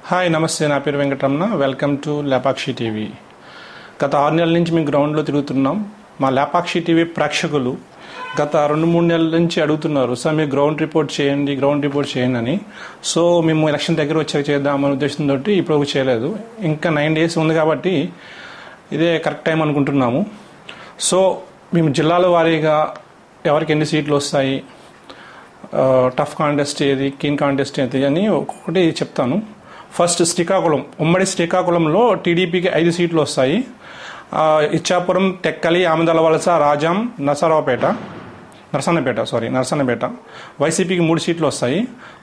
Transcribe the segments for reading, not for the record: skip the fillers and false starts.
Hi నమస్తే, నా పేరు Venkataramana. Welcome to Lepakshi TV. గత 6 నెలల నుంచి మేము గ్రౌండ్లో తిరుగుతున్నాం. మా లేపాక్షి టీవీ ప్రేక్షకులు గత 2-3 నెలల నుంచి అడుగుతున్నారు, సార్ మీరు గ్రౌండ్ రిపోర్ట్ చేయండి అని. సో మేము ఎలక్షన్ దగ్గర వచ్చాక చేద్దామనే ఉద్దేశంతో ఇప్పుడు చేయలేదు. ఇంకా 9 days ఉంది కాబట్టి ఇదే కరెక్ట్ టైం అనుకుంటున్నాము. సో మేము జిల్లాల వారీగా ఎవరికి ఎన్ని సీట్లు వస్తాయి, టఫ్ కాంటెస్ట్ ఏది, కీన్ కాంటెస్ట్ ఏది అని ఒక్కొక్కటి చెప్తాను. ఫస్ట్ శ్రీకాకుళం. ఉమ్మడి శ్రీకాకుళంలో టీడీపీకి 5 సీట్లు వస్తాయి. ఇచ్చాపురం, టెక్కలి, ఆమదల వలస, రాజాం, నరసన్నపేట. వైసీపీకి 3 సీట్లు వస్తాయి.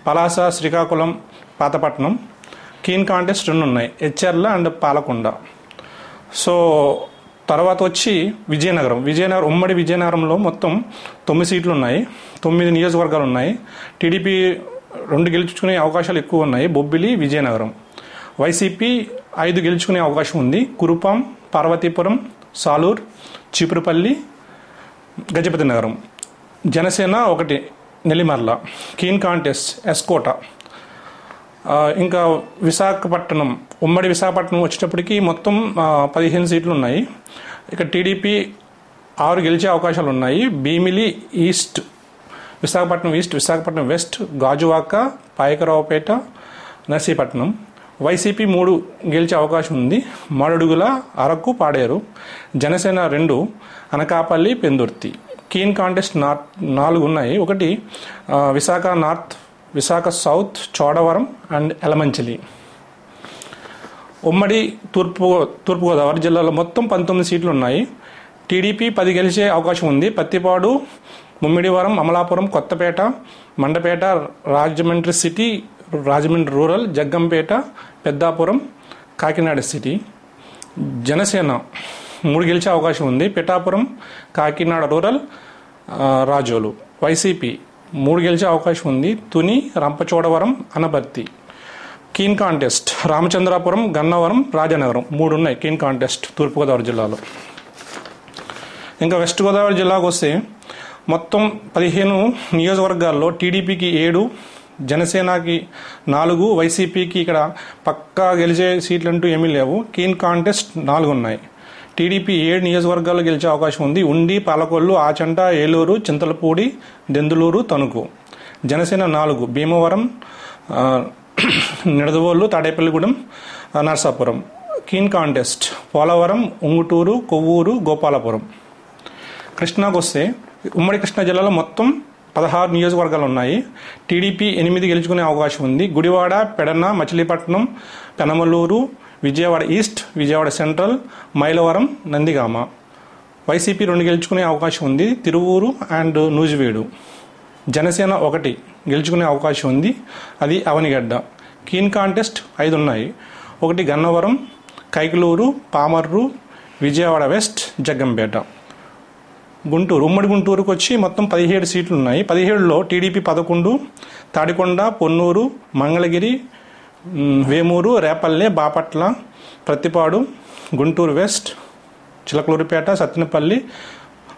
పలాస, శ్రీకాకుళం, పాతపట్నం. కీన్ కాంటెస్ట్ 2 ఉన్నాయి, హెచ్ఆర్ల అండ్ పాలకొండ. సో తర్వాత వచ్చి విజయనగరం. ఉమ్మడి విజయనగరంలో మొత్తం 9 సీట్లు ఉన్నాయి, 9 నియోజకవర్గాలు ఉన్నాయి. టీడీపీ 2 గెలుచుకునే అవకాశాలు ఎక్కువ ఉన్నాయి, బొబ్బిలి, విజయనగరం. వైసీపీ 5 గెలుచుకునే అవకాశం ఉంది, కురుపాం, పార్వతీపురం, సాలూర్, చీపురుపల్లి, గజపతి నగరం. జనసేన 1, నెల్లిమర్ల. Keen contest S Kota. ఇంకా విశాఖపట్నం. ఉమ్మడి విశాఖపట్నం వచ్చేటప్పటికి మొత్తం 15 సీట్లు ఉన్నాయి. ఇక టీడీపీ 6 గెలిచే అవకాశాలు ఉన్నాయి. Bheemili east, Visakhapatnam east, Visakhapatnam west, Gajuwaka, Payakaraopeta, Narsipatnam. YCP 3 గెలిచే అవకాశం ఉంది, మాడుగుల, అరకు, పాడేరు. జనసేన 2, అనకాపల్లి, పెందుర్తి. కీన్ కాంటెస్ట్ 4 ఉన్నాయి. 1 Visakha north, Visakha south, Chodavaram and Elamanchili. ఉమ్మడి తూర్పుగోదావరి జిల్లాలో మొత్తం 19 సీట్లు ఉన్నాయి. టీడీపీ 10 గెలిచే అవకాశం ఉంది. Pattipadu, Mummidivaram, Amalapuram, Kothapeta, Mandapeta, Rajahmundry city, Rajahmundry rural, Jaggampeta, Peddapuram, Kakinada city. Janasena 3 గెలిచే అవకాశం ఉంది. పిఠాపురం, కాకినాడ రూరల్, రాజోలు. వైసీపీ 3 గెలిచే అవకాశం ఉంది. తుని, రంపచోడవరం, అనపర్తి. Keen contest Ramachandrapuram, Gannavaram, Rajanagaram. 3 ఉన్నాయి కీన్ కాంటెస్ట్ తూర్పుగోదావరి జిల్లాలో. ఇంకా వెస్ట్ గోదావరి జిల్లాకు వస్తే మొత్తం 15 నియోజకవర్గాల్లో టీడీపీకి 7, జనసేనకి 4, వైసీపీకి ఇక్కడ పక్కా గెలిచే సీట్లు అంటూ ఏమీ లేవు. కీన్ కాంటెస్ట్ 4 ఉన్నాయి. టీడీపీ 7 నియోజకవర్గాల్లో గెలిచే అవకాశం ఉంది. ఉండి, పాలకొల్లు, ఆచంట, ఏలూరు, చింతలపూడి, దెందులూరు, తణుకు. జనసేన 4, భీమవరం, నిడదవోలు, తాడేపల్లిగూడెం, నర్సాపురం. Keen contest Polavaram, Unguturu, Kovvur, Gopalapuram. కృష్ణాకు వస్తే ఉమ్మడి కృష్ణా జిల్లాలో మొత్తం 16 నియోజకవర్గాలు ఉన్నాయి. టీడీపీ 8 గెలుచుకునే అవకాశం ఉంది. Gudivada, Pedana, Machilipatnam, Penamaluru, Vijayawada east, Vijayawada central, Mylavaram, Nandigama. YCP 2 గెలుచుకునే అవకాశం ఉంది. తిరువూరు అండ్ నూజివీడు. జనసేన 1 గెలుచుకునే అవకాశం ఉంది, అది అవనిగడ్డ. కీన్ కాంటెస్ట్ 5 ఉన్నాయి. 1 గన్నవరం, కైకలూరు, పామర్రు, విజయవాడ వెస్ట్, జగ్గంపేట. గుంటూరు. ఉమ్మడి గుంటూరుకు వచ్చి మొత్తం 17 సీట్లు ఉన్నాయి. 17లో టీడీపీ 11, తాడికొండ, పొన్నూరు, మంగళగిరి, వేమూరు, రేపల్లె, బాపట్ల, ప్రత్తిపాడు, గుంటూరు వెస్ట్, చిలకలూరిపేట, సత్తెనపల్లి,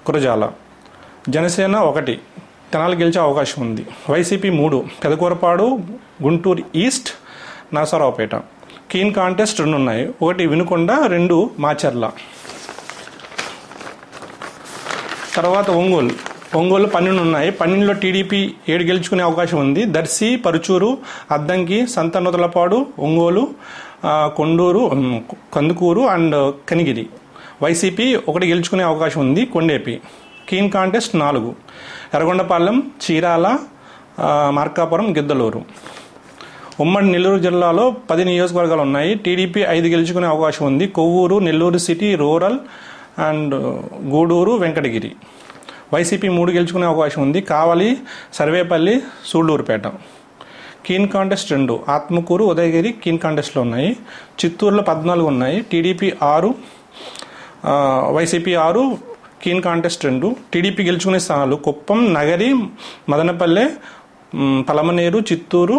కురజాల. జనసేన 1 తెనాలి గెలిచే అవకాశం ఉంది. YCP 3, Pedakurapadu, Guntur east, Narasaraopet. Keen contest 2 ఉన్నాయి. 1 వినుకొండ, 2 మాచర్ల. తర్వాత ఒంగోలు 12 ఉన్నాయి. 12లో టీడీపీ 7 గెలుచుకునే అవకాశం ఉంది. దర్శి, పరుచూరు, అద్దంకి, సంతనూతలపాడు, ఒంగోలు, కొండూరు, కందుకూరు అండ్ కనిగిరి. వైసీపీ 1 గెలుచుకునే అవకాశం ఉంది, కొండేపి. Keen contest 4, Yerragondapalem, Chirala, Markapuram, Giddalur. ఉమ్మడి నెల్లూరు జిల్లాలో 10 నియోజకవర్గాలు ఉన్నాయి. టీడీపీ 5 గెలుచుకునే అవకాశం ఉంది. Kovur, Nellore city, rural and Gudur, Venkatagiri. YCP 3 గెలుచుకునే అవకాశం ఉంది. Kavali, Sarvepalli, Sullurpeta. Keen contest 2, Atmakur, Udayagiri keen కాంటెస్ట్లో ఉన్నాయి. చిత్తూరులో 14 ఉన్నాయి. TDP 6, YCP 6, keen contest 2. TDP గెలుచుకునే స్థానాలు కుప్పం, నగరి, మదనపల్లె, పలమనేరు, చిత్తూరు,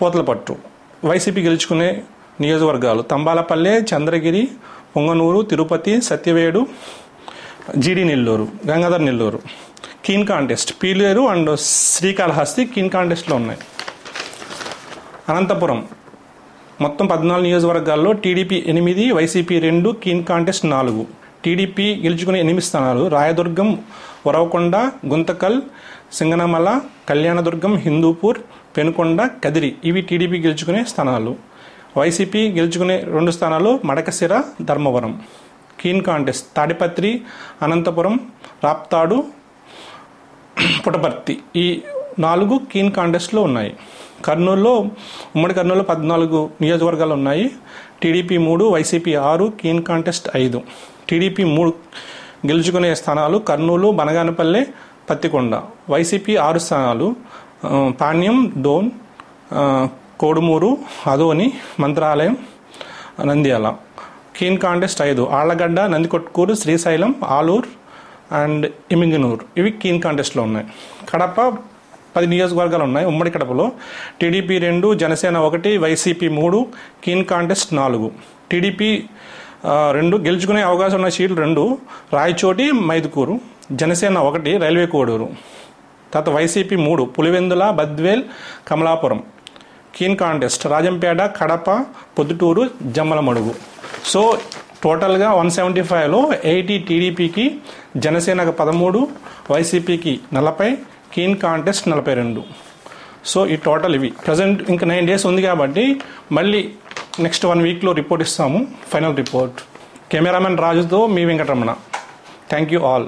పోతలపట్టు. వైసీపీ గెలుచుకునే నియోజకవర్గాలు Thamballapalle, Chandragiri, Punganur, Tirupati, Satyavedu, G D Nellore, Gangadhara Nellore. Keen contest Pileru and Srikalahasti keen కాంటెస్ట్లో ఉన్నాయి. అనంతపురం మొత్తం 14 నియోజకవర్గాల్లో TDP 8, YCP 2, keen contest 4. TDP గెలుచుకునే 8 స్థానాలు రాయదుర్గం, ఉరవకొండ, గుంతకల్, సింగనమల, కళ్యాణదుర్గం, హిందూపూర్, పెనుకొండ, కదిరి ఇవి టీడీపీ గెలుచుకునే స్థానాలు. వైసీపీ గెలుచుకునే 2 స్థానాలు మడకశిర, ధర్మవరం. కీన్ కాంటెస్ట్ తాడిపత్రి, అనంతపురం, రాప్తాడు, పుటపర్తి ఈ 4 కీన్ కాంటెస్ట్లో ఉన్నాయి. కర్నూలులో ఉమ్మడి కర్నూలులో 14 నియోజకవర్గాలు ఉన్నాయి. TDP 3, YCP 6, keen contest 5. TDP 3 గెలుచుకునే స్థానాలు కర్నూలు, బనగానపల్లె, పత్తికొండ. వైసీపీ 6 స్థానాలు Panyam, Dhone, Kodumur, Adoni, Mantralayam, Nandyal. Keen contest 5 Allagadda, Nandikotkur, Srisailam, Alur and Emmiganur ఇవి కీన్ కాంటెస్ట్లో ఉన్నాయి. కడప 10 నియోజకవర్గాలు ఉన్నాయి. ఉమ్మడి కడపలో TDP 2, Janasena 1, YCP 3, keen contest 4. TDP 2 గెలుచుకునే అవకాశం ఉన్న సీట్లు 2 రాయచోటి, మైదుకూరు. జనసేన 1 రైల్వే కోడూరు. తర్వాత YCP 3 Pulivendula, Badvel, Kamalapuram. Keen contest Rajampet, Kadapa, Proddatur, Jammalamadugu. So టోటల్గా 175లో 80 టీడీపీకి, జనసేనకు 13, వైసీపీకి 40, కీన్ కాంటెస్ట్ 42. సో ఈ టోటల్ ఇవి. ప్రజెంట్ ఇంకా 9 days ఉంది కాబట్టి మళ్ళీ నెక్స్ట్ 1 weekలో రిపోర్ట్ ఇస్తాము, ఫైనల్ రిపోర్ట్. కెమెరామెన్ రాజుతో మీ వెంకటరమణ. Thank you all.